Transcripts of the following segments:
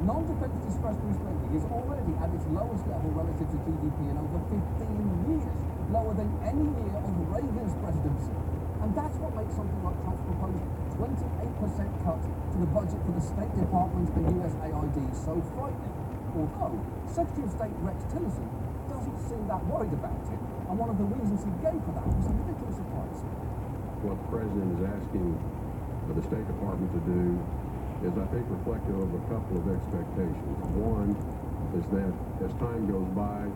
Non-defense discretionary spending is already at its lowest level relative to GDP in over 15 years, lower than any year of Reagan's presidency. And that's what makes something like Trump's proposed 28% cut to the budget for the State Department and USAID so frightening. Although Secretary of State Rex Tillerson doesn't seem that worried about it, and one of the reasons he gave for that was a little surprise. What the president is asking the State Department to do is, I think, reflective of a couple of expectations. One is that as time goes by,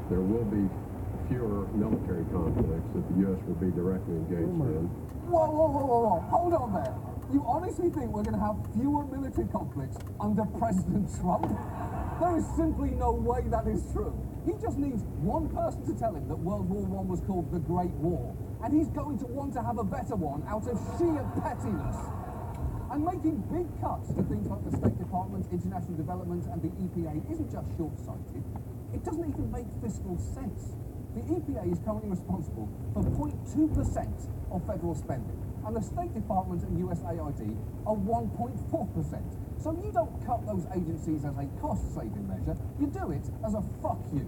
there will be fewer military conflicts that the U.S. will be directly engaged in. Whoa. Hold on there. You honestly think we're going to have fewer military conflicts under President Trump? There is simply no way that is true. He just needs one person to tell him that World War I was called the Great War, and he's going to want to have a better one out of sheer pettiness. And making big cuts to things like the State Department, International Development, and the EPA isn't just short-sighted. It doesn't even make fiscal sense. The EPA is currently responsible for 0.2% of federal spending, and the State Department and USAID are 1.4%. So you don't cut those agencies as a cost-saving measure, you do it as a fuck you.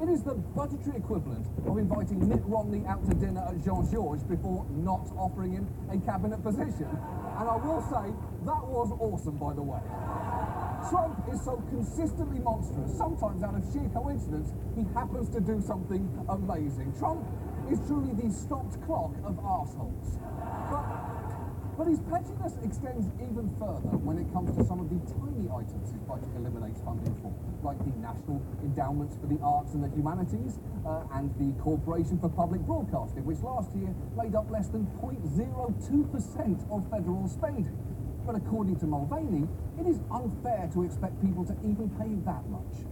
It is the budgetary equivalent of inviting Mitt Romney out to dinner at Jean-Georges before not offering him a cabinet position. And I will say, that was awesome, by the way. Trump is so consistently monstrous, sometimes out of sheer coincidence, he happens to do something amazing. Trump is truly the stopped clock of arseholes. But his pettiness extends even further when it comes to some of the tiny items his budget eliminates funding for, like the National Endowments for the Arts and the Humanities and the Corporation for Public Broadcasting, which last year made up less than 0.02% of federal spending. But according to Mulvaney, it is unfair to expect people to even pay that much.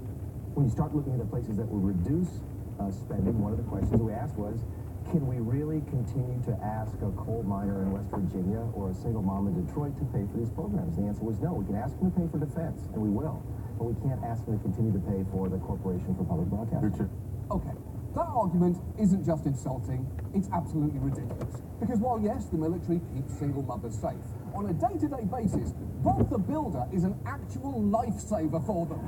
When you start looking at the places that will reduce spending, one of the questions we asked was, can we really continue to ask a coal miner in West Virginia or a single mom in Detroit to pay for these programs? The answer was no. We can ask them to pay for defense, and we will. But we can't ask them to continue to pay for the Corporation for Public Broadcasting. Okay, that argument isn't just insulting, it's absolutely ridiculous. Because while yes, the military keeps single mothers safe, on a day-to-day basis, Bob the Builder is an actual lifesaver for them.